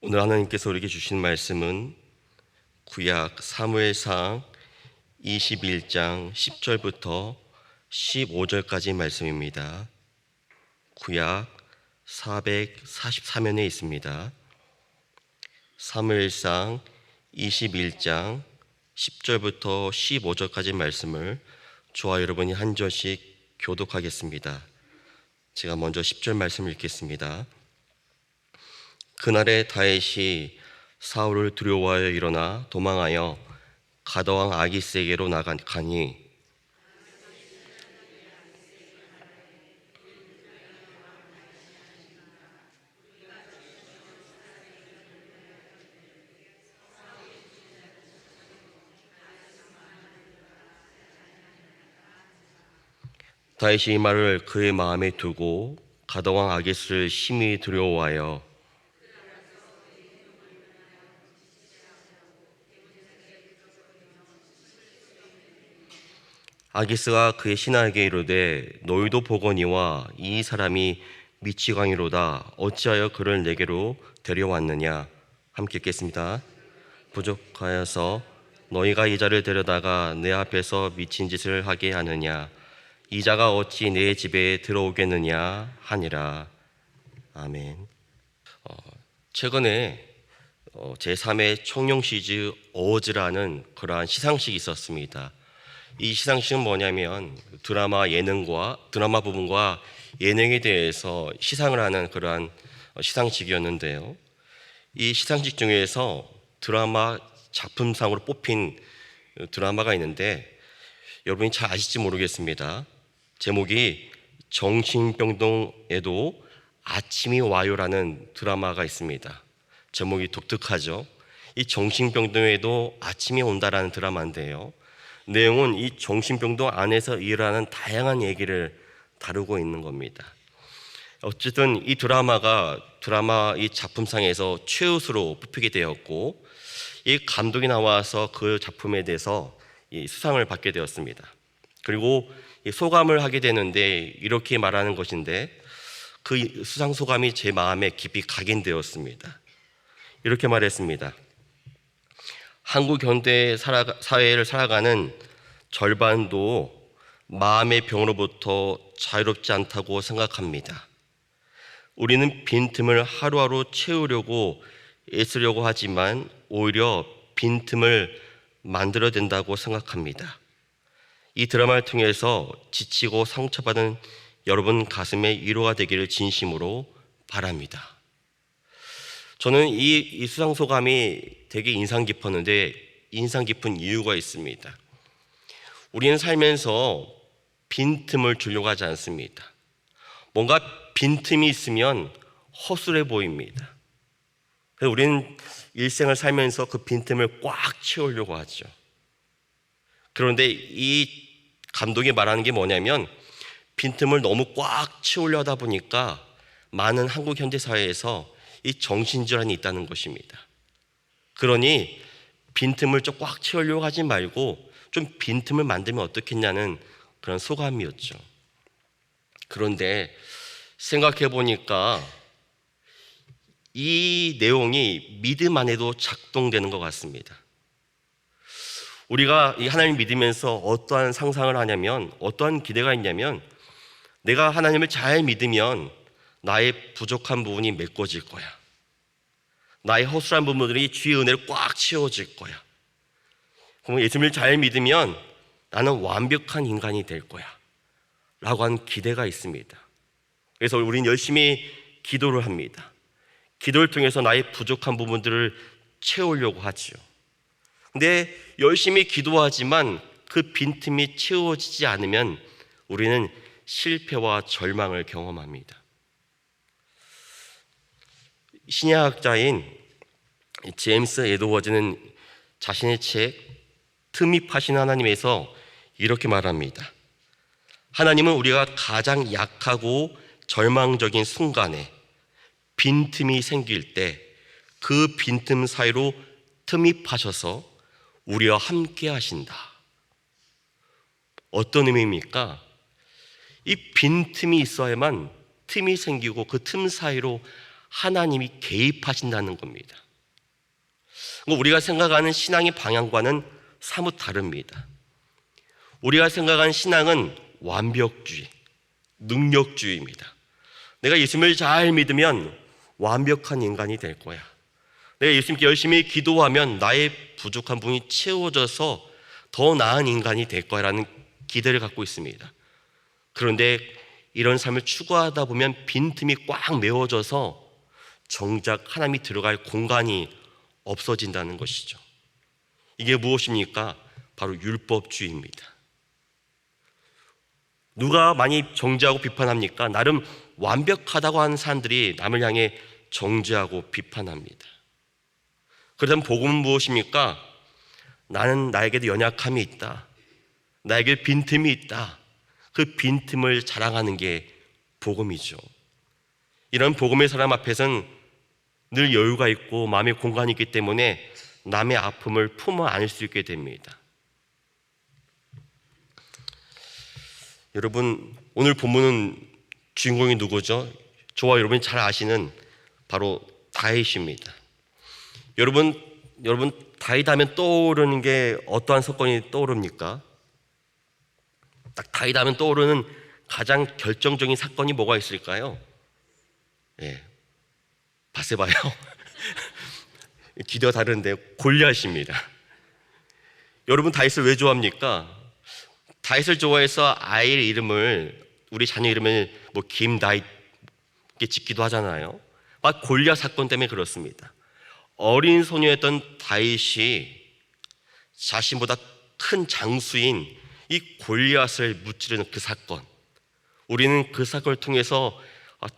오늘 하나님께서 우리에게 주신 말씀은 구약 사무엘상 21장 10절부터 15절까지 말씀입니다. 구약 444면에 있습니다. 사무엘상 21장 10절부터 15절까지 말씀을 저와 여러분이 한 절씩 교독하겠습니다. 제가 먼저 10절 말씀을 읽겠습니다. 그날에 다윗이 사울을 두려워하여 일어나 도망하여 가드왕 아기스에게로 나가니 다윗이 이 말을 그의 마음에 두고 가드왕 아기스를 심히 두려워하여 아기스가 그의 신하에게 이르되 너희도 보거니와 이 사람이 미치광이로다. 어찌하여 그를 내게로 데려왔느냐. 함께 읽겠습니다. 부족하여서 너희가 이 자를 데려다가 내 앞에서 미친 짓을 하게 하느냐. 이 자가 어찌 내 집에 들어오겠느냐 하니라. 아멘. 최근에 제3회 청룡 시즈 어워즈라는 그러한 시상식이 있었습니다. 이 시상식은 뭐냐면 드라마 부분과 예능에 대해서 시상을 하는 그러한 시상식이었는데요. 이 시상식 중에서 드라마 작품상으로 뽑힌 드라마가 있는데 여러분이 잘 아실지 모르겠습니다. 제목이 정신병동에도 아침이 와요라는 드라마가 있습니다. 제목이 독특하죠. 이 정신병동에도 아침이 온다라는 드라마인데요. 내용은 이 정신병동 안에서 일어나는 다양한 얘기를 다루고 있는 겁니다. 어쨌든 이 드라마 이 작품상에서 최우수로 뽑히게 되었고 이 감독이 나와서 그 작품에 대해서 이 수상을 받게 되었습니다. 그리고 이 소감을 하게 되는데 이렇게 말하는 것인데 그 수상 소감이 제 마음에 깊이 각인되었습니다. 이렇게 말했습니다. 한국 현대 사회를 살아가는 절반도 마음의 병으로부터 자유롭지 않다고 생각합니다. 우리는 빈틈을 하루하루 채우려고 애쓰려고 하지만 오히려 빈틈을 만들어낸다고 생각합니다. 이 드라마를 통해서 지치고 상처받은 여러분 가슴에 위로가 되기를 진심으로 바랍니다. 저는 이 수상 소감이 되게 인상 깊었는데 인상 깊은 이유가 있습니다. 우리는 살면서 빈틈을 주려고 하지 않습니다. 뭔가 빈틈이 있으면 허술해 보입니다. 그래서 우리는 일생을 살면서 그 빈틈을 꽉 채우려고 하죠. 그런데 이 감독이 말하는 게 뭐냐면 빈틈을 너무 꽉 채우려 하다 보니까 많은 한국 현대 사회에서 이 정신질환이 있다는 것입니다. 그러니 빈틈을 좀 꽉 채우려고 하지 말고 좀 빈틈을 만들면 어떻겠냐는 그런 소감이었죠. 그런데 생각해 보니까 이 내용이 믿음 안에도 작동되는 것 같습니다. 우리가 이 하나님을 믿으면서 어떠한 상상을 하냐면 어떠한 기대가 있냐면 내가 하나님을 잘 믿으면 나의 부족한 부분이 메꿔질 거야. 나의 허술한 부분들이 주의 은혜로 꽉 채워질 거야. 그럼 예수님을 잘 믿으면 나는 완벽한 인간이 될 거야 라고 하는 기대가 있습니다. 그래서 우리는 열심히 기도를 합니다. 기도를 통해서 나의 부족한 부분들을 채우려고 하죠. 근데 열심히 기도하지만 그 빈틈이 채워지지 않으면 우리는 실패와 절망을 경험합니다. 신약학자인 제임스 에드워즈는 자신의 책 틈이 파신 하나님에서 이렇게 말합니다. 하나님은 우리가 가장 약하고 절망적인 순간에 빈틈이 생길 때 그 빈틈 사이로 틈이 파셔서 우리와 함께 하신다. 어떤 의미입니까? 이 빈틈이 있어야만 틈이 생기고 그 틈 사이로 하나님이 개입하신다는 겁니다. 우리가 생각하는 신앙의 방향과는 사뭇 다릅니다. 우리가 생각하는 신앙은 완벽주의, 능력주의입니다. 내가 예수님을 잘 믿으면 완벽한 인간이 될 거야. 내가 예수님께 열심히 기도하면 나의 부족한 부분이 채워져서 더 나은 인간이 될 거라는 기대를 갖고 있습니다. 그런데 이런 삶을 추구하다 보면 빈틈이 꽉 메워져서 정작 하나님이 들어갈 공간이 없어진다는 것이죠. 이게 무엇입니까? 바로 율법주의입니다. 누가 많이 정죄하고 비판합니까? 나름 완벽하다고 하는 사람들이 남을 향해 정죄하고 비판합니다. 그렇다면 복음은 무엇입니까? 나는 나에게도 연약함이 있다. 나에게 빈틈이 있다. 그 빈틈을 자랑하는 게 복음이죠. 이런 복음의 사람 앞에서는 늘 여유가 있고 마음의 공간이 있기 때문에 남의 아픔을 품어 안을 수 있게 됩니다. 여러분, 오늘 본문은 주인공이 누구죠? 저와 여러분이 잘 아시는 바로 다윗입니다. 여러분 다윗 하면 떠오르는 게 어떠한 사건이 떠오릅니까? 딱 다윗 하면 떠오르는 가장 결정적인 사건이 뭐가 있을까요? 바세바요. 기대가 다른데 골리앗입니다. 여러분 다윗을 왜 좋아합니까? 다윗을 좋아해서 아이의 이름을, 우리 자녀 이름을 김다윗 이렇게 짓기도 하잖아요. 막 골리앗 사건 때문에 그렇습니다. 어린 소녀였던 다윗이 자신보다 큰 장수인 이 골리앗을 무찌르는 그 사건, 우리는 그 사건을 통해서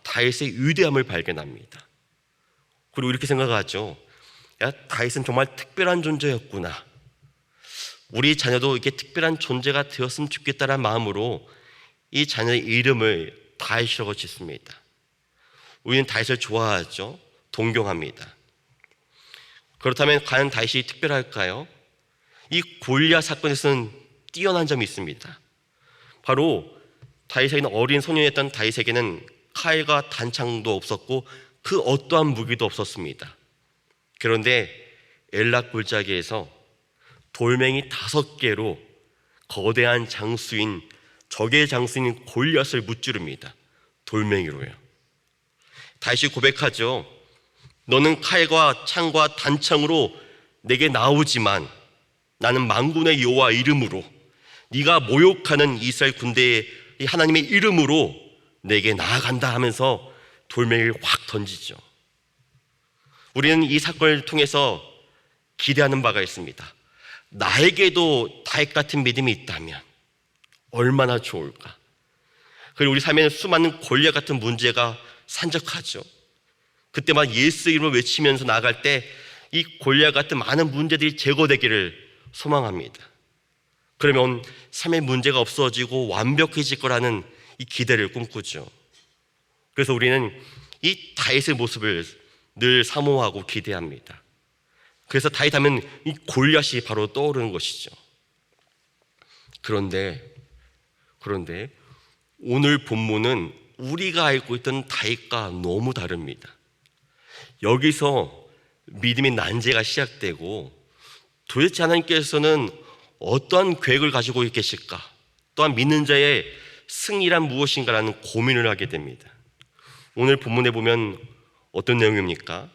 다윗의 위대함을 발견합니다. 그리고 이렇게 생각하죠. 야, 다윗은 정말 특별한 존재였구나. 우리 자녀도 이렇게 특별한 존재가 되었으면 좋겠다는 마음으로 이 자녀의 이름을 다윗이라고 짓습니다. 우리는 다윗을 좋아하죠. 동경합니다. 그렇다면 과연 다윗이 특별할까요? 이 골리앗 사건에서는 뛰어난 점이 있습니다. 바로 다윗에게는, 어린 소년이었던 다윗에게는 칼과 단창도 없었고 그 어떠한 무기도 없었습니다. 그런데 엘락 골짜기에서 돌멩이 5개로 거대한 장수인, 적의 장수인 골리앗을 무찌릅니다. 돌멩이로요. 다윗이 고백하죠. 너는 칼과 창과 단창으로 내게 나오지만 나는 만군의 여호와 이름으로, 네가 모욕하는 이스라엘 군대의 하나님의 이름으로 내게 나아간다 하면서 돌멩이를 확 던지죠. 우리는 이 사건을 통해서 기대하는 바가 있습니다. 나에게도 다윗 같은 믿음이 있다면 얼마나 좋을까. 그리고 우리 삶에는 수많은 골리앗 같은 문제가 산적하죠. 그때만 예수 이름을 외치면서 나아갈 때 이 골리앗 같은 많은 문제들이 제거되기를 소망합니다. 그러면 삶의 문제가 없어지고 완벽해질 거라는 이 기대를 꿈꾸죠. 그래서 우리는 이 다윗의 모습을 늘 사모하고 기대합니다. 그래서 다윗 하면 이 골리앗이 바로 떠오르는 것이죠. 그런데 오늘 본문은 우리가 알고 있던 다윗과 너무 다릅니다. 여기서 믿음의 난제가 시작되고, 도대체 하나님께서는 어떠한 계획을 가지고 계실까? 또한 믿는 자의 승리란 무엇인가라는 고민을 하게 됩니다. 오늘 본문에 보면 어떤 내용입니까?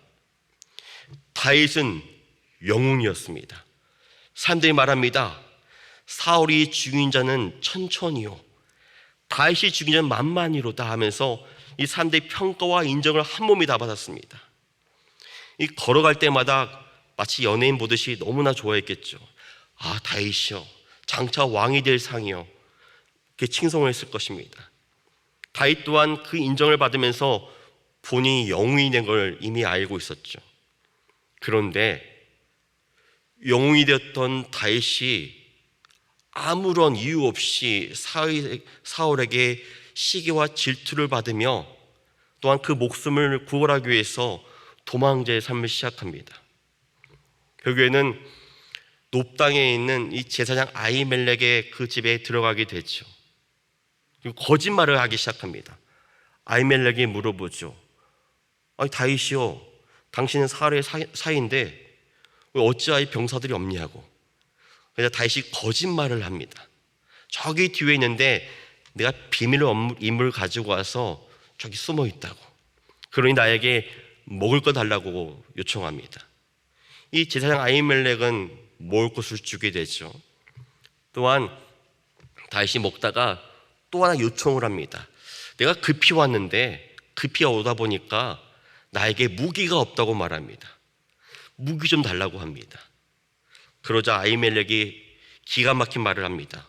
다윗은 영웅이었습니다. 사람들이 말합니다. 사울이 죽인 자는 천천히요, 다윗이 죽인 자는 만만히로다 하면서 이 사람들의 평가와 인정을 한 몸이 다 받았습니다. 이 걸어갈 때마다 마치 연예인 보듯이 너무나 좋아했겠죠. 아, 다윗이요, 장차 왕이 될 상이요, 이렇게 칭송을 했을 것입니다. 다윗 또한 그 인정을 받으면서 본인이 영웅이 된 걸 이미 알고 있었죠. 그런데 영웅이 되었던 다윗이 아무런 이유 없이 사울에게 시기와 질투를 받으며 또한 그 목숨을 구원하기 위해서 도망자의 삶을 시작합니다. 결국에는 놉당에 있는 이 제사장 아히멜렉의 그 집에 들어가게 되죠. 그리고 거짓말을 하기 시작합니다. 아히멜렉이 물어보죠. 아니 다윗이요, 당신은 사울의 사이인데 왜 어찌하여 병사들이 없냐고. 그래서 다윗이 거짓말을 합니다. 저기 뒤에 있는데 내가 비밀 인물을 가지고 와서 저기 숨어 있다고. 그러니 나에게 먹을 거 달라고 요청합니다. 이 제사장 아히멜렉은 먹을 것을 주게 되죠. 또한 다윗이 먹다가 또 하나 요청을 합니다. 내가 급히 왔는데 급히 오다 보니까 나에게 무기가 없다고 말합니다. 무기 좀 달라고 합니다. 그러자 아히멜렉이 기가 막힌 말을 합니다.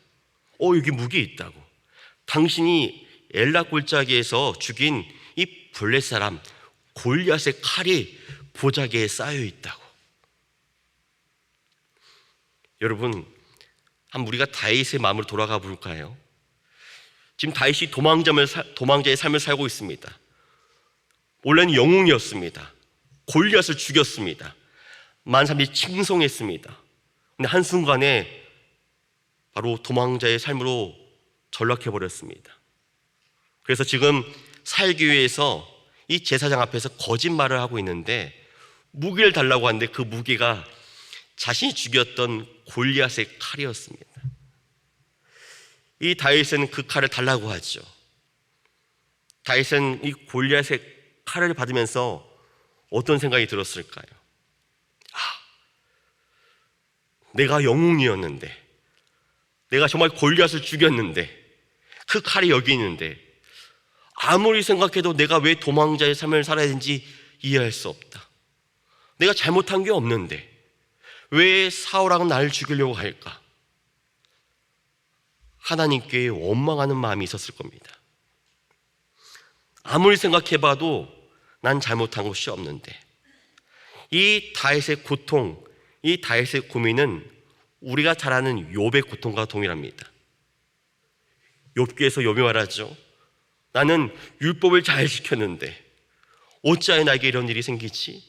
여기 무기 있다고. 당신이 엘라 골짜기에서 죽인 이 블렛 사람 골리앗의 칼이 보자기에 쌓여 있다고. 여러분, 한번 우리가 다윗의 마음으로 돌아가 볼까요? 지금 다윗이 도망자의 삶을 살고 있습니다. 원래는 영웅이었습니다. 골리앗을 죽였습니다. 많은 사람들이 칭송했습니다. 근데 한순간에 바로 도망자의 삶으로 전락해버렸습니다. 그래서 지금 살기 위해서 이 제사장 앞에서 거짓말을 하고 있는데 무기를 달라고 하는데 그 무기가 자신이 죽였던 골리앗의 칼이었습니다. 이 다윗은 그 칼을 달라고 하죠. 다윗은 이 골리앗의 칼을 받으면서 어떤 생각이 들었을까요? 내가 영웅이었는데, 내가 정말 골리앗을 죽였는데 그 칼이 여기 있는데 아무리 생각해도 내가 왜 도망자의 삶을 살아야 되는지 이해할 수 없다. 내가 잘못한 게 없는데 왜 사울왕은 나를 죽이려고 할까? 하나님께 원망하는 마음이 있었을 겁니다. 아무리 생각해봐도 난 잘못한 것이 없는데. 이 다윗의 고통, 이 다윗의 고민은 우리가 잘 아는 욥의 고통과 동일합니다. 욥기에서 욥이 말하죠. 나는 율법을 잘 지켰는데 어찌하여 나에게 이런 일이 생기지?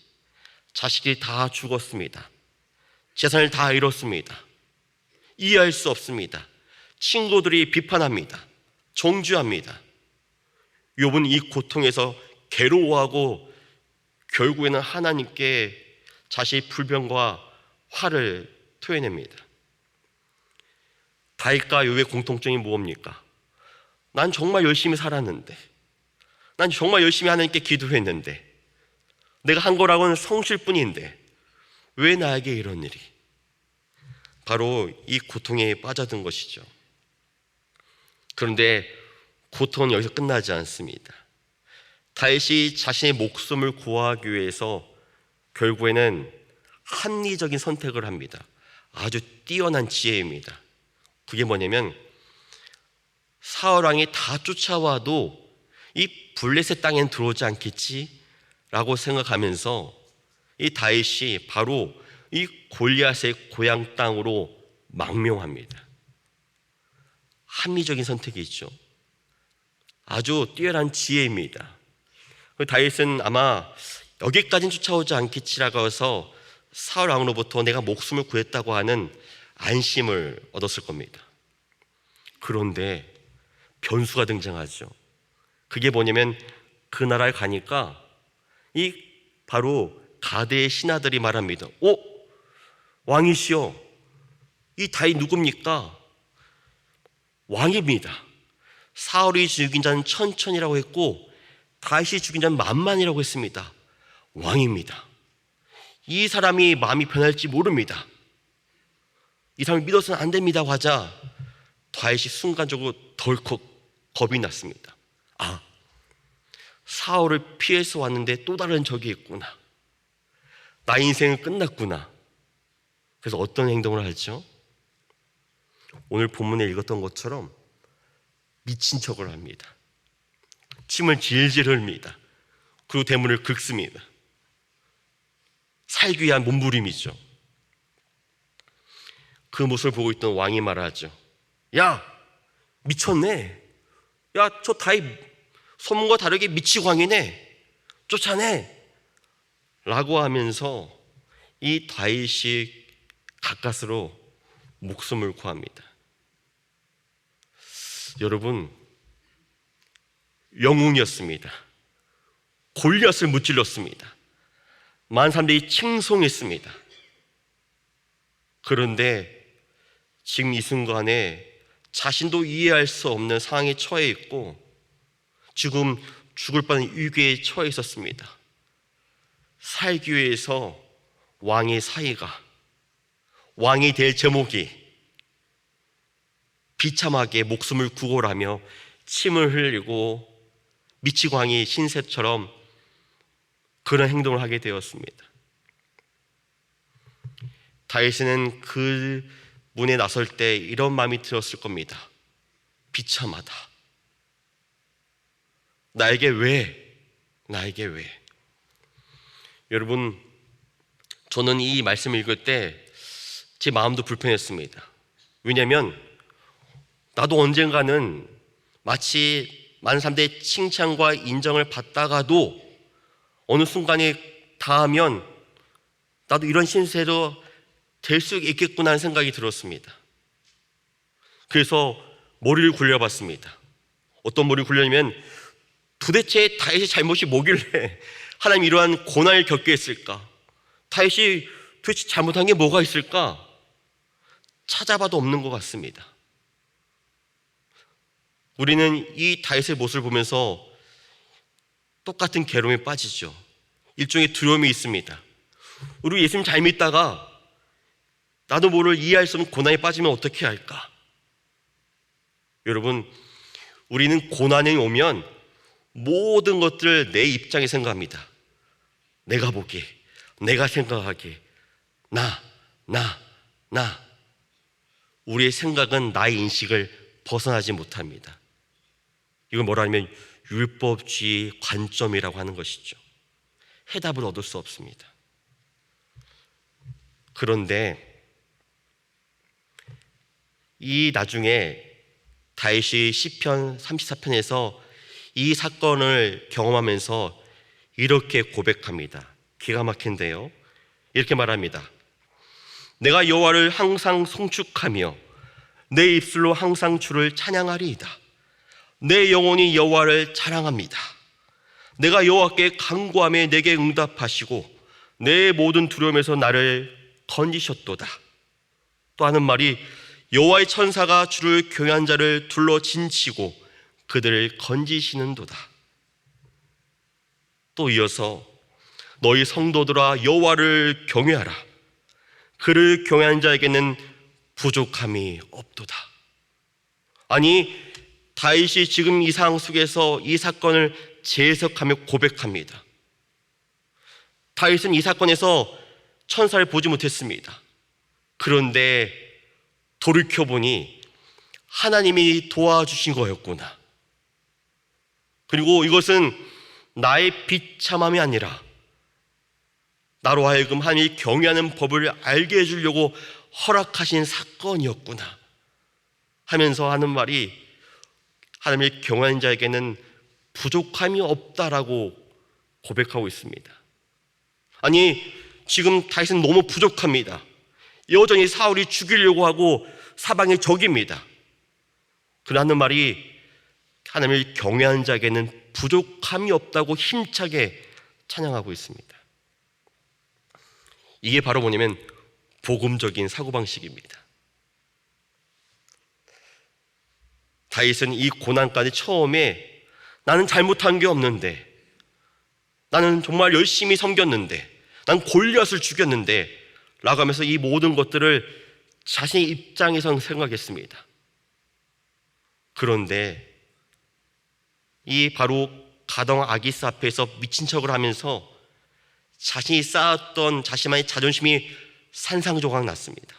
자식이 다 죽었습니다. 재산을 다 잃었습니다. 이해할 수 없습니다. 친구들이 비판합니다. 정죄합니다. 욥은 이 고통에서 괴로워하고 결국에는 하나님께 자신의 불평과 화를 토해냅니다. 다윗과 욥의 공통점이 무엇입니까? 난 정말 열심히 살았는데, 난 정말 열심히 하나님께 기도했는데, 내가 한 거라고는 성실뿐인데 왜 나에게 이런 일이? 바로 이 고통에 빠져든 것이죠. 그런데 고통은 여기서 끝나지 않습니다. 다윗이 자신의 목숨을 구하기 위해서 결국에는 합리적인 선택을 합니다. 아주 뛰어난 지혜입니다. 그게 뭐냐면 사울왕이 다 쫓아와도 이 블레셋 땅엔 들어오지 않겠지? 라고 생각하면서 이 다윗이 바로 이 골리앗의 고향 땅으로 망명합니다. 합리적인 선택이죠. 아주 뛰어난 지혜입니다. 다윗은 아마 여기까지는 쫓아오지 않겠지라고 해서 사울 왕으로부터 내가 목숨을 구했다고 하는 안심을 얻었을 겁니다. 그런데 변수가 등장하죠. 그게 뭐냐면 그 나라에 가니까 이 바로 가드의 신하들이 말합니다. 왕이시여, 이 다윗 누굽니까? 왕입니다. 사울이 죽인 자는 천천이라고 했고 다윗이 죽인 자는 만만이라고 했습니다. 왕입니다. 이 사람이 마음이 변할지 모릅니다. 이 사람을 믿어서는 안 됩니다 하자 다윗이 순간적으로 덜컥 겁이 났습니다. 사울을 피해서 왔는데 또 다른 적이 있구나. 나 인생은 끝났구나. 그래서 어떤 행동을 하죠? 오늘 본문에 읽었던 것처럼 미친 척을 합니다. 침을 질질 흘립니다. 그리고 대문을 긁습니다. 살기 위한 몸부림이죠. 그 모습을 보고 있던 왕이 말하죠. 야, 미쳤네. 야, 저 다윗 소문과 다르게 미치광이네. 쫓아내. 라고 하면서 이 다윗이 가까스로 목숨을 구합니다. 여러분, 영웅이었습니다. 골리앗을 무찔렀습니다. 많은 사람들이 칭송했습니다. 그런데 지금 이 순간에 자신도 이해할 수 없는 상황에 처해 있고 지금 죽을 뻔한 위기에 처해 있었습니다. 살기 위해서 왕의 사이가, 왕이 될 제목이 비참하게 목숨을 구걸하며 침을 흘리고 미치광이 신세처럼 그런 행동을 하게 되었습니다. 다윗은 그 문에 나설 때 이런 마음이 들었을 겁니다. 비참하다. 나에게 왜? 나에게 왜? 여러분, 저는 이 말씀을 읽을 때 제 마음도 불편했습니다. 왜냐하면 나도 언젠가는 마치 많은 사람들의 칭찬과 인정을 받다가도 어느 순간에 닿으면 나도 이런 신세로 될 수 있겠구나 하는 생각이 들었습니다. 그래서 머리를 굴려봤습니다. 어떤 머리를 굴렸냐면 도대체 다윗의 잘못이 뭐길래 하나님이 이러한 고난을 겪게 했을까? 다윗이 도대체 잘못한 게 뭐가 있을까? 찾아봐도 없는 것 같습니다. 우리는 이 다윗의 모습을 보면서 똑같은 괴로움에 빠지죠. 일종의 두려움이 있습니다. 우리 예수님 잘 믿다가 나도 모를 이해할 수 없는 고난에 빠지면 어떻게 할까? 여러분, 우리는 고난이 오면 모든 것들을 내 입장에 생각합니다. 내가 보기에, 내가 생각하기에, 나. 우리의 생각은 나의 인식을 벗어나지 못합니다. 이걸 뭐라 하면 율법주의 관점이라고 하는 것이죠. 해답을 얻을 수 없습니다. 그런데 이 나중에 다윗이 시편 34편에서 이 사건을 경험하면서 이렇게 고백합니다. 기가 막힌데요. 이렇게 말합니다. 내가 여호와를 항상 송축하며 내 입술로 항상 주를 찬양하리이다. 내 영혼이 여호와를 자랑합니다. 내가 여호와께 간구하며 내게 응답하시고 내 모든 두려움에서 나를 건지셨도다. 또 하는 말이 여호와의 천사가 주를 경외한 자를 둘러 진치고 그들을 건지시는도다. 또 이어서 너희 성도들아 여호와를 경외하라. 그를 경외한 자에게는 부족함이 없도다. 아니, 다윗이 지금 이 상황 속에서 이 사건을 재해석하며 고백합니다. 다윗은 이 사건에서 천사를 보지 못했습니다. 그런데 돌이켜보니 하나님이 도와주신 거였구나. 그리고 이것은 나의 비참함이 아니라 나로 하여금 하나님이 경외하는 법을 알게 해주려고 허락하신 사건이었구나 하면서 하는 말이 하나님을 경외하는 자에게는 부족함이 없다라고 고백하고 있습니다. 아니, 지금 다윗은 너무 부족합니다. 여전히 사울이 죽이려고 하고 사방의 적입니다. 그러는 말이 하나님을 경외하는 자에게는 부족함이 없다고 힘차게 찬양하고 있습니다. 이게 바로 뭐냐면 복음적인 사고방식입니다. 다윗은 이 고난까지 처음에 나는 잘못한 게 없는데, 나는 정말 열심히 섬겼는데, 난 골리앗을 죽였는데 라고 하면서 이 모든 것들을 자신의 입장에서 생각했습니다. 그런데 이 바로 가동 아기스 앞에서 미친 척을 하면서 자신이 쌓았던 자신만의 자존심이 산산조각 났습니다.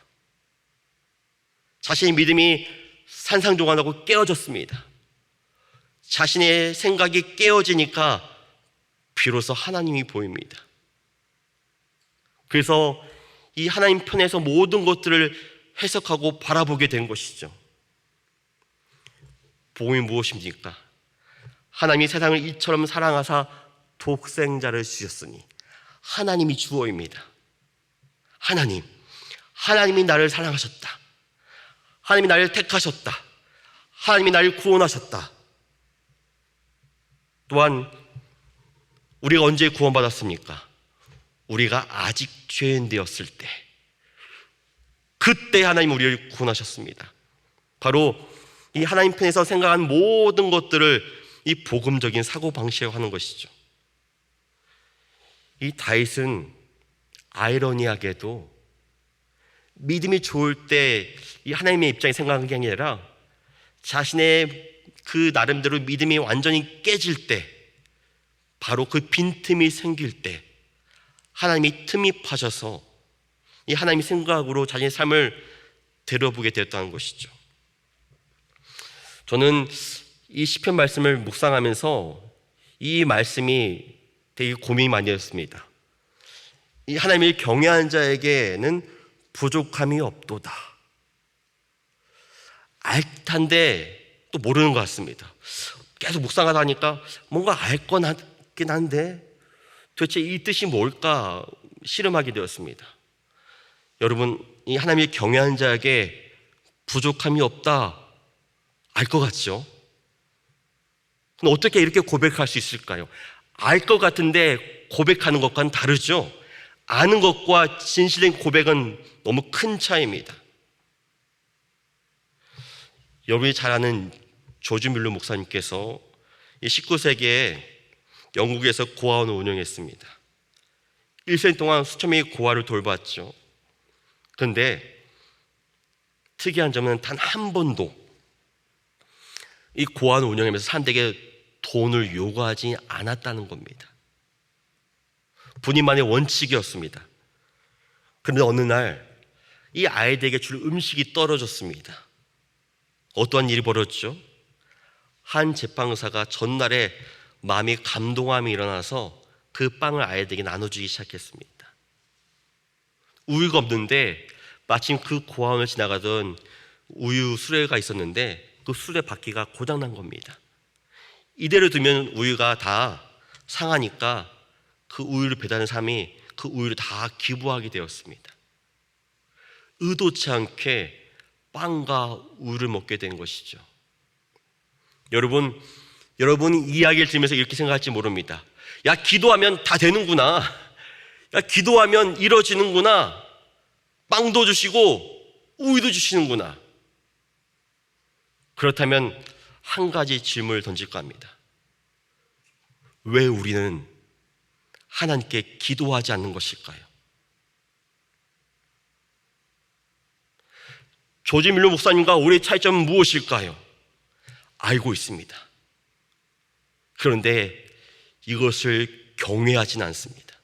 자신의 믿음이 산산조각 나고 깨어졌습니다. 자신의 생각이 깨어지니까 비로소 하나님이 보입니다. 그래서 이 하나님 편에서 모든 것들을 해석하고 바라보게 된 것이죠. 복음이 무엇입니까? 하나님이 세상을 이처럼 사랑하사 독생자를 주셨으니 하나님이 주어입니다. 하나님이 나를 사랑하셨다. 하나님이 나를 택하셨다. 하나님이 나를 구원하셨다. 또한 우리가 언제 구원받았습니까? 우리가 아직 죄인 되었을 때, 그때 하나님 우리를 구원하셨습니다. 바로 이 하나님 편에서 생각한 모든 것들을 이 복음적인 사고방식이라고 하는 것이죠. 이 다윗은 아이러니하게도 믿음이 좋을 때 이 하나님의 입장에 생각한 게 아니라 자신의 그 나름대로 믿음이 완전히 깨질 때, 바로 그 빈틈이 생길 때 하나님이 틈이 파셔서 이 하나님의 생각으로 자신의 삶을 되돌아보게 되었다는 것이죠. 저는 이 시편 말씀을 묵상하면서 이 말씀이 되게 고민이 많이 되었습니다. 이 하나님을 경외하는 자에게는 부족함이 없도다. 알듯한데 또 모르는 것 같습니다. 계속 묵상하다 하니까 뭔가 알 건 같긴 한데 도대체 이 뜻이 뭘까 씨름하게 되었습니다. 여러분, 이 하나님의 경외하는 자에게 부족함이 없다, 알 것 같죠? 근데 어떻게 이렇게 고백할 수 있을까요? 알 것 같은데 고백하는 것과는 다르죠? 아는 것과 진실된 고백은 너무 큰 차이입니다. 여러분이 잘 아는 조지 뮬러 목사님께서 19세기에 영국에서 고아원을 운영했습니다. 1생 동안 수천 명의 고아를 돌봤죠. 그런데 특이한 점은 단 한 번도 이 고아원 운영하면서 사람들에게 돈을 요구하지 않았다는 겁니다. 본인만의 원칙이었습니다. 그런데 어느 날 이 아이들에게 줄 음식이 떨어졌습니다. 어떠한 일이 벌어졌죠? 한 제빵사가 전날에 마음이 감동함이 일어나서 그 빵을 아이들에게 나눠주기 시작했습니다. 우유가 없는데 마침 그 고아원을 지나가던 우유 수레가 있었는데 그 수레 바퀴가 고장난 겁니다. 이대로 두면 우유가 다 상하니까 그 우유를 배달하는 사람이 그 우유를 다 기부하게 되었습니다. 의도치 않게 빵과 우유를 먹게 된 것이죠. 여러분 이 이야기를 들으면서 이렇게 생각할지 모릅니다. 야, 기도하면 다 되는구나. 야, 기도하면 이루어지는구나. 빵도 주시고 우유도 주시는구나. 그렇다면 한 가지 질문을 던질까 합니다. 왜 우리는 하나님께 기도하지 않는 것일까요? 조지 밀러 목사님과 우리의 차이점은 무엇일까요? 알고 있습니다. 그런데 이것을 경외하지는 않습니다.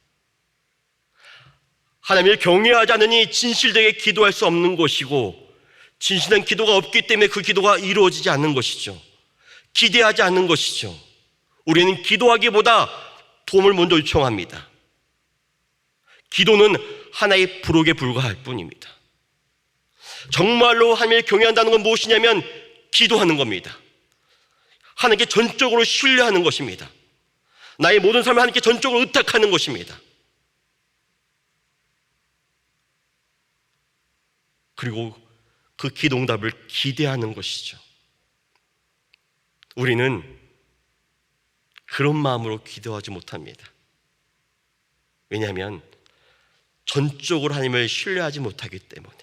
하나님을 경외하지 않으니 진실되게 기도할 수 없는 것이고, 진실한 기도가 없기 때문에 그 기도가 이루어지지 않는 것이죠. 기대하지 않는 것이죠. 우리는 기도하기보다 도움을 먼저 요청합니다. 기도는 하나의 부록에 불과할 뿐입니다. 정말로 하나님을 경외한다는 건 무엇이냐면 기도하는 겁니다. 하나님께 전적으로 신뢰하는 것입니다. 나의 모든 삶을 하나님께 전적으로 의탁하는 것입니다. 그리고 그 기도 응답을 기대하는 것이죠. 우리는 그런 마음으로 기도하지 못합니다. 왜냐하면 전적으로 하나님을 신뢰하지 못하기 때문에,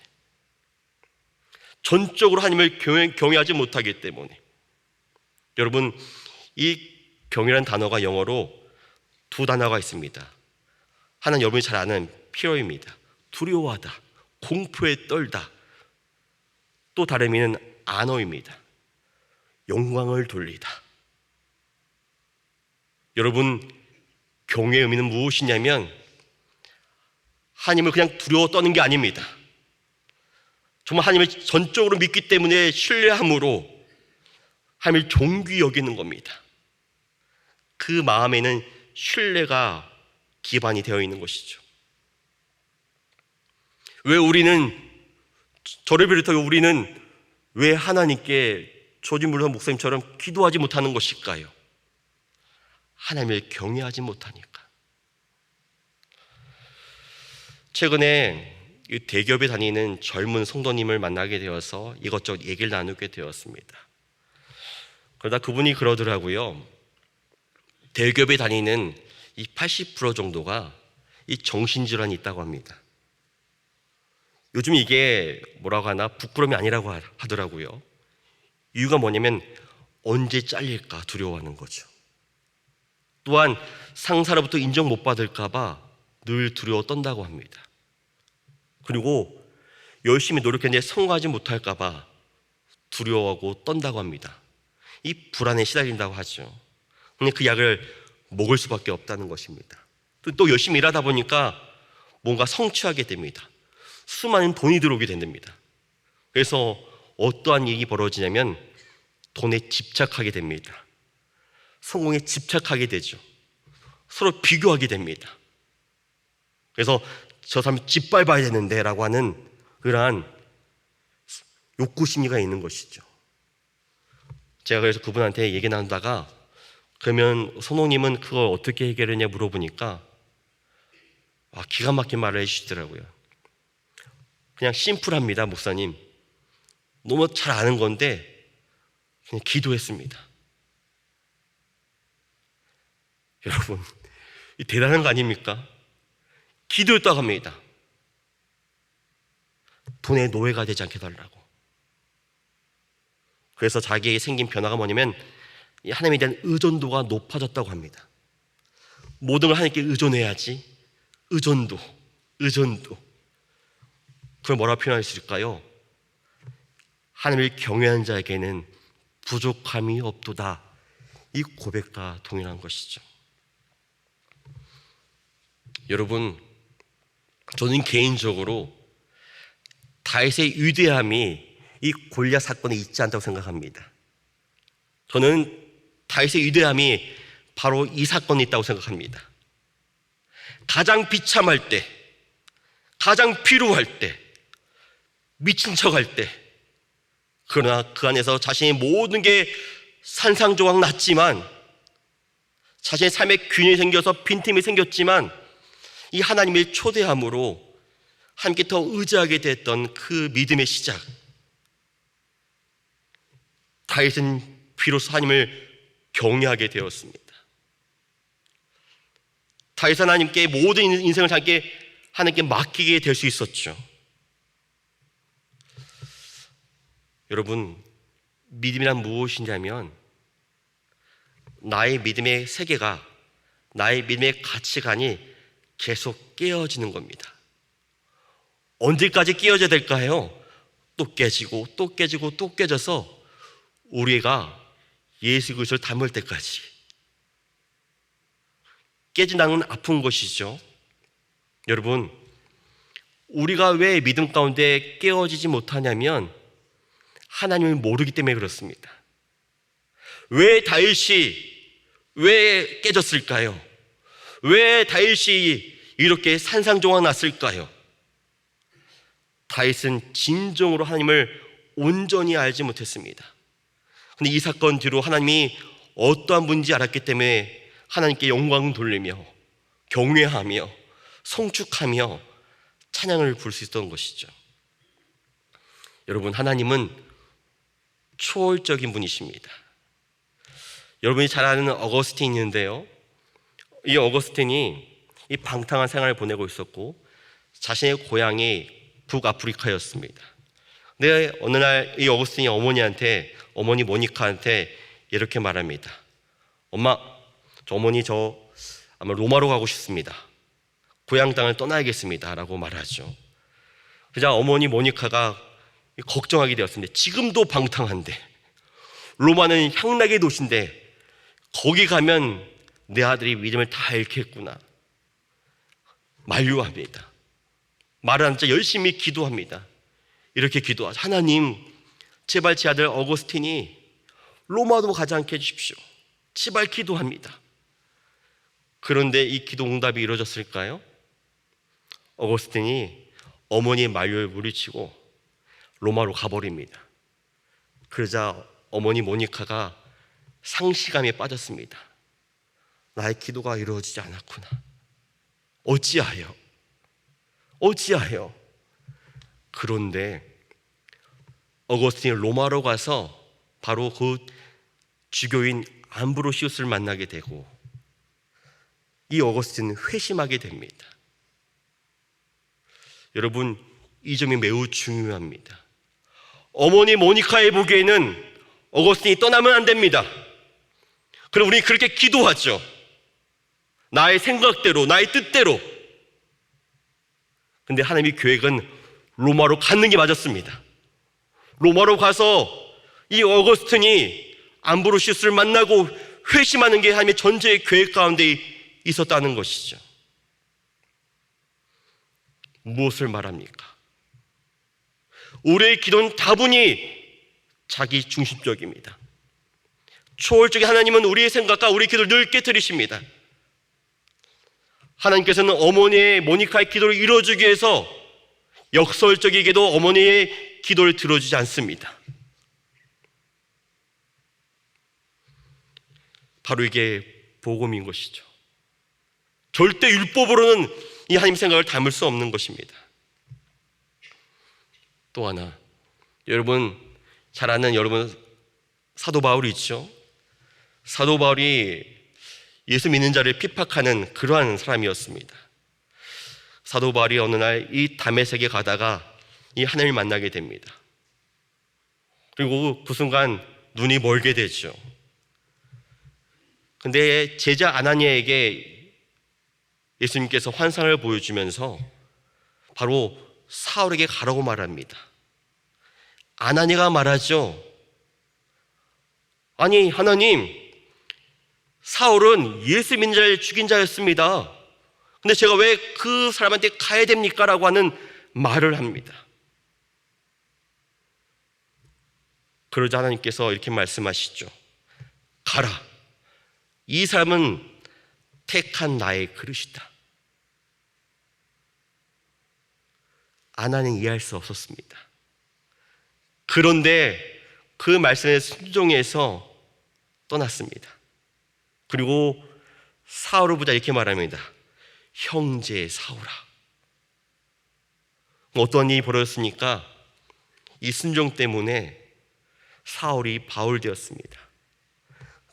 전적으로 하나님을 경외하지 못하기 때문에. 여러분, 이 경외라는 단어가 영어로 두 단어가 있습니다. 하나는 여러분이 잘 아는 fear입니다. 두려워하다, 공포에 떨다. 또 다른 의미는 honor입니다. 영광을 돌리다. 여러분, 경외의 의미는 무엇이냐면 하나님을 그냥 두려워 떠는 게 아닙니다. 정말 하나님을 전적으로 믿기 때문에 신뢰함으로 하나님을 존귀 여기는 겁니다. 그 마음에는 신뢰가 기반이 되어 있는 것이죠. 왜 저를 비롯하여 우리는 왜 하나님께 조지 뮬러 목사님처럼 기도하지 못하는 것일까요? 하나님을 경외하지 못하니까. 최근에 대기업에 다니는 젊은 성도님을 만나게 되어서 이것저것 얘기를 나누게 되었습니다. 그러다 그분이 그러더라고요. 대기업에 다니는 이 80% 정도가 이 정신질환이 있다고 합니다. 요즘 이게 뭐라고 하나 부끄러움이 아니라고 하더라고요. 이유가 뭐냐면 언제 잘릴까 두려워하는 거죠. 또한 상사로부터 인정 못 받을까 봐 늘 두려워 떤다고 합니다. 그리고 열심히 노력했는데 성공하지 못할까 봐 두려워하고 떤다고 합니다. 이 불안에 시달린다고 하죠. 근데 그 약을 먹을 수밖에 없다는 것입니다. 또 열심히 일하다 보니까 뭔가 성취하게 됩니다. 수많은 돈이 들어오게 된답니다. 그래서 어떠한 일이 벌어지냐면 돈에 집착하게 됩니다. 성공에 집착하게 되죠. 서로 비교하게 됩니다. 그래서 저 사람 짓밟아야 되는데 라고 하는 그러한 욕구 심리가 있는 것이죠. 제가 그래서 그분한테 얘기 나누다가 그러면 선호님은 그걸 어떻게 해결했냐 물어보니까 기가 막힌 말을 해주시더라고요. 그냥 심플합니다, 목사님. 너무 잘 아는 건데 그냥 기도했습니다. 여러분, 대단한 거 아닙니까? 기도했다고 합니다. 돈의 노예가 되지 않게 해달라고. 그래서 자기에게 생긴 변화가 뭐냐면 하나님에 대한 의존도가 높아졌다고 합니다. 모든 걸 하나님께 의존해야지. 의존도. 그걸 뭐라고 표현할 수 있을까요? 하나님을 경외하는 자에게는 부족함이 없도다. 이 고백과 동일한 것이죠. 여러분, 저는 개인적으로 다윗의 위대함이 이 골리앗 사건에 있지 않다고 생각합니다. 저는 다윗의 위대함이 바로 이 사건에 있다고 생각합니다. 가장 비참할 때, 가장 필요할 때, 미친 척할 때, 그러나 그 안에서 자신의 모든 게 산상조각 났지만, 자신의 삶에 균형이 생겨서 빈틈이 생겼지만 이 하나님의 초대함으로 함께 더 의지하게 됐던 그 믿음의 시작, 다윗은 비로소 하나님을 경외하게 되었습니다. 다윗은 하나님께 모든 인생을 하나님께 맡기게 될 수 있었죠. 여러분, 믿음이란 무엇이냐면 나의 믿음의 세계가, 나의 믿음의 가치관이 계속 깨어지는 겁니다. 언제까지 깨어져야 될까요? 또 깨지고 또 깨지고 또 깨져서 우리가 예수 그리스도를 닮을 때까지. 깨진다는 건 아픈 것이죠. 여러분, 우리가 왜 믿음 가운데 깨어지지 못하냐면 하나님을 모르기 때문에 그렇습니다. 왜 다윗이 왜 깨졌을까요? 왜 다윗이 이렇게 산상조각 났을까요? 다윗은 진정으로 하나님을 온전히 알지 못했습니다. 근데 이 사건 뒤로 하나님이 어떠한 분인지 알았기 때문에 하나님께 영광 돌리며 경외하며 성축하며 찬양을 부를 수 있었던 것이죠. 여러분, 하나님은 초월적인 분이십니다. 여러분이 잘 아는 어거스틴이 있는데요, 이 어거스틴이 이 방탕한 생활을 보내고 있었고 자신의 고향이 북아프리카였습니다. 근데 어느 날 이 어거스틴이 어머니 모니카한테 이렇게 말합니다. 엄마, 어머니 저 아마 로마로 가고 싶습니다. 고향 땅을 떠나야겠습니다 라고 말하죠. 그러자 어머니 모니카가 걱정하게 되었습니다. 지금도 방탕한데, 로마는 향락의 도시인데 거기 가면 내 아들이 믿음을 다 잃겠구나. 만류합니다. 말을 안 듣자 열심히 기도합니다. 이렇게 기도하죠. 하나님, 제발 제 아들 어거스틴이 로마도 가지 않게 해주십시오. 제발 기도합니다. 그런데 이 기도 응답이 이루어졌을까요? 어거스틴이 어머니의 만류를 물리치고 로마로 가버립니다. 그러자 어머니 모니카가 상실감에 빠졌습니다. 나의 기도가 이루어지지 않았구나. 어찌하여? 그런데 어거스틴이 로마로 가서 바로 그 주교인 암브로시우스를 만나게 되고 이 어거스틴은 회심하게 됩니다. 여러분, 이 점이 매우 중요합니다. 어머니 모니카의 보기에는 어거스틴이 떠나면 안 됩니다. 그럼 우리 그렇게 기도하죠. 나의 생각대로, 나의 뜻대로. 근데 하나님의 계획은 로마로 가는 게 맞았습니다. 로마로 가서 이 어거스틴이 암브로시우스를 만나고 회심하는 게 하나님의 전체의 계획 가운데 있었다는 것이죠. 무엇을 말합니까? 우리의 기도는 다분히 자기 중심적입니다. 초월적인 하나님은 우리의 생각과 우리의 기도를 늘 깨뜨리십니다. 하나님께서는 어머니의 모니카의 기도를 이루어주기 위해서 역설적이게도 어머니의 기도를 들어주지 않습니다. 바로 이게 복음인 것이죠. 절대 율법으로는 이 하나님 생각을 담을 수 없는 것입니다. 또 하나, 여러분 잘 아는 사도 바울이 있죠. 사도 바울이 예수 믿는 자를 핍박하는 그러한 사람이었습니다. 사도 바울이 어느 날 이 다메섹에 가다가 이 하나님을 만나게 됩니다. 그리고 그 순간 눈이 멀게 되죠. 근데 제자 아나니아에게 예수님께서 환상을 보여주면서 바로 사울에게 가라고 말합니다. 아나니아가 말하죠. 아니 하나님, 사울은 예수 믿는 자를 죽인 자였습니다. 근데 제가 왜 그 사람한테 가야 됩니까? 라고 하는 말을 합니다. 그러자 하나님께서 이렇게 말씀하시죠. 가라. 이 사람은 택한 나의 그릇이다. 아나니아는 이해할 수 없었습니다. 그런데 그 말씀에 순종해서 떠났습니다. 그리고 사울을 보자 이렇게 말합니다. 형제 사울아. 어떤 일이 벌어졌습니까? 이 순종 때문에 사울이 바울 되었습니다.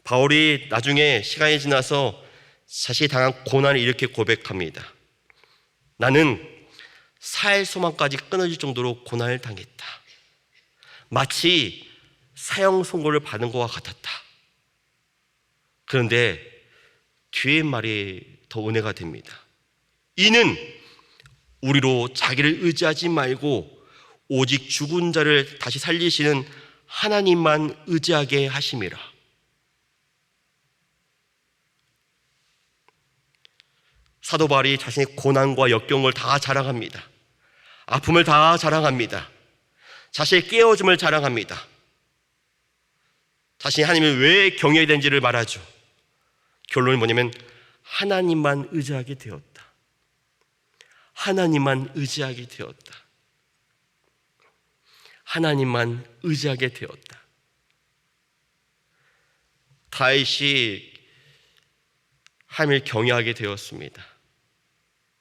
바울이 나중에 시간이 지나서 자신이 당한 고난을 이렇게 고백합니다. 나는 살 소망까지 끊어질 정도로 고난을 당했다. 마치 사형 선고를 받은 것과 같았다. 그런데 뒤의 말이 더 은혜가 됩니다. 이는 우리로 자기를 의지하지 말고 오직 죽은 자를 다시 살리시는 하나님만 의지하게 하심이라. 사도 바울이 자신의 고난과 역경을 다 자랑합니다. 아픔을 다 자랑합니다. 자신의 깨어짐을 자랑합니다. 자신이 하나님을 왜 경외해야 되는지를 말하죠. 결론이 뭐냐면 하나님만 의지하게 되었다. 하나님만 의지하게 되었다. 하나님만 의지하게 되었다. 다윗이 하나님을 경외하게 되었습니다.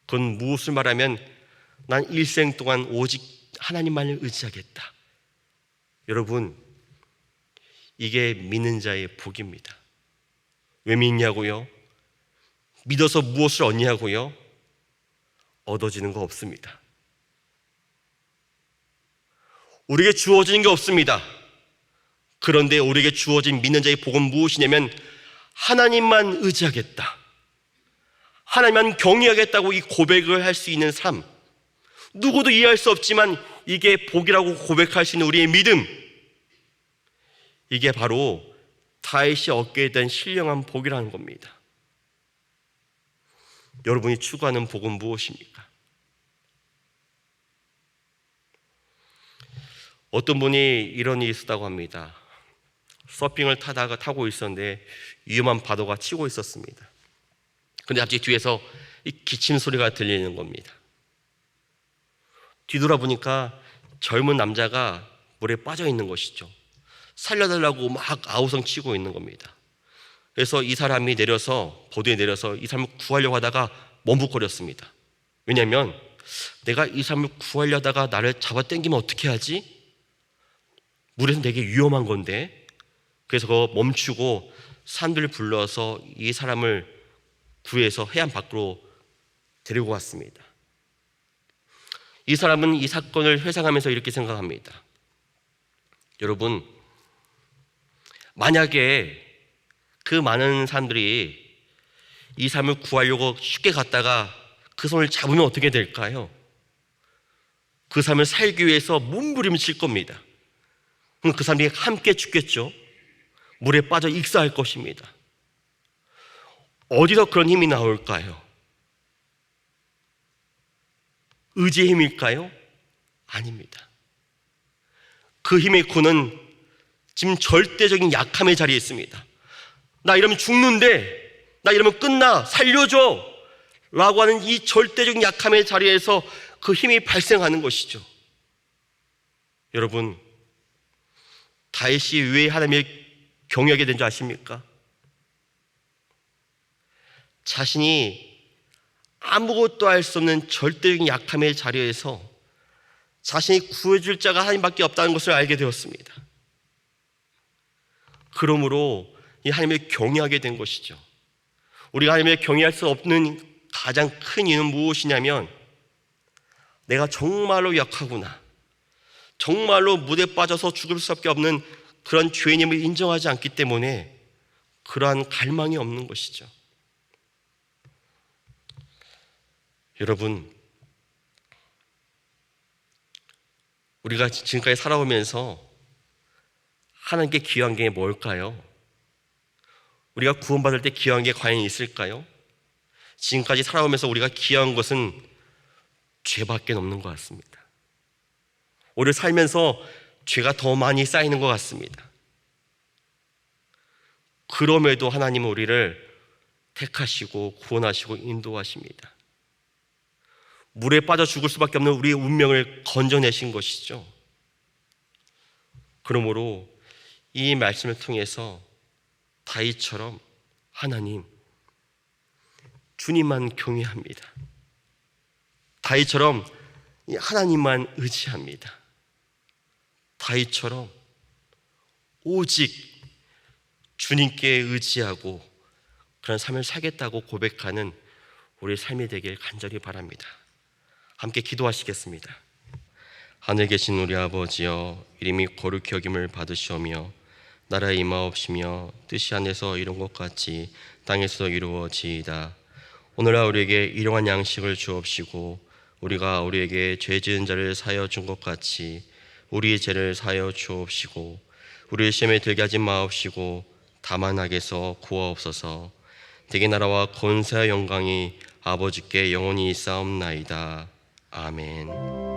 그건 무엇을 말하면 난 일생 동안 오직 하나님만을 의지하겠다. 여러분, 이게 믿는 자의 복입니다. 왜 믿냐고요? 믿어서 무엇을 얻냐고요? 얻어지는 거 없습니다. 우리에게 주어지는 게 없습니다. 그런데 우리에게 주어진 믿는 자의 복은 무엇이냐면 하나님만 의지하겠다, 하나님만 경외하겠다고 이 고백을 할 수 있는 삶. 누구도 이해할 수 없지만 이게 복이라고 고백할 수 있는 우리의 믿음, 이게 바로 다윗이 얻게 된 신령한 복이라는 겁니다. 여러분이 추구하는 복은 무엇입니까? 어떤 분이 이런 일이 있었다고 합니다. 서핑을 타고 있었는데 위험한 파도가 치고 있었습니다. 근데 갑자기 뒤에서 이 기침 소리가 들리는 겁니다. 뒤돌아보니까 젊은 남자가 물에 빠져 있는 것이죠. 살려달라고 막 아우성 치고 있는 겁니다. 그래서 이 사람이 보도에 내려서 이 사람을 구하려고 하다가 멈칫거렸습니다. 왜냐하면 내가 이 사람을 구하려다가 나를 잡아당기면 어떻게 하지? 물에서 되게 위험한 건데. 그래서 그거 멈추고 사람들을 불러서 이 사람을 구해서 해안 밖으로 데리고 왔습니다. 이 사람은 이 사건을 회상하면서 이렇게 생각합니다. 여러분, 만약에 그 많은 사람들이 이 사람을 구하려고 쉽게 갔다가 그 손을 잡으면 어떻게 될까요? 그 사람을 살기 위해서 몸부림칠 겁니다. 그럼 그 사람이 함께 죽겠죠. 물에 빠져 익사할 것입니다. 어디서 그런 힘이 나올까요? 의지의 힘일까요? 아닙니다. 그 힘의 구는 지금 절대적인 약함의 자리에 있습니다. 나 이러면 죽는데, 나 이러면 끝나, 살려줘 라고 하는 이 절대적인 약함의 자리에서 그 힘이 발생하는 것이죠. 여러분, 다윗이 왜 하나님을 경외하게 된 줄 아십니까? 자신이 아무것도 할 수 없는 절대적인 약함의 자리에서 자신이 구해줄 자가 하나님밖에 없다는 것을 알게 되었습니다. 그러므로 이 하나님을 경외하게 된 것이죠. 우리가 하나님을 경외할 수 없는 가장 큰 이유는 무엇이냐면, 내가 정말로 약하구나, 정말로 물에 빠져서 죽을 수밖에 없는 그런 죄인임을 인정하지 않기 때문에 그러한 갈망이 없는 것이죠. 여러분, 우리가 지금까지 살아오면서 하나님께 기여한 게 뭘까요? 우리가 구원받을 때 기여한 게 과연 있을까요? 지금까지 살아오면서 우리가 기여한 것은 죄밖에 없는 것 같습니다. 오히려 살면서 죄가 더 많이 쌓이는 것 같습니다. 그럼에도 하나님은 우리를 택하시고 구원하시고 인도하십니다. 물에 빠져 죽을 수밖에 없는 우리의 운명을 건져내신 것이죠. 그러므로 이 말씀을 통해서 다윗처럼 하나님, 주님만 경외합니다. 다윗처럼 하나님만 의지합니다. 다윗처럼 오직 주님께 의지하고 그런 삶을 살겠다고 고백하는 우리의 삶이 되길 간절히 바랍니다. 함께 기도하시겠습니다. 하늘에 계신 우리 아버지여, 이름이 거룩히 여김을 받으시오며 나라의 임하옵시며 뜻이 하늘에서 이룬 것 같이 땅에서도 이루어지이다. 오늘날 우리에게 일용할 양식을 주옵시고 우리가 우리에게 죄 지은 자를 사하여 준 것 같이 우리의 죄를 사하여 주옵시고 우리를 시험에 들게 하지 마옵시고 다만 악에서 구하옵소서. 대개 나라와 권세와 영광이 아버지께 영원히 있사옵나이다. 아멘.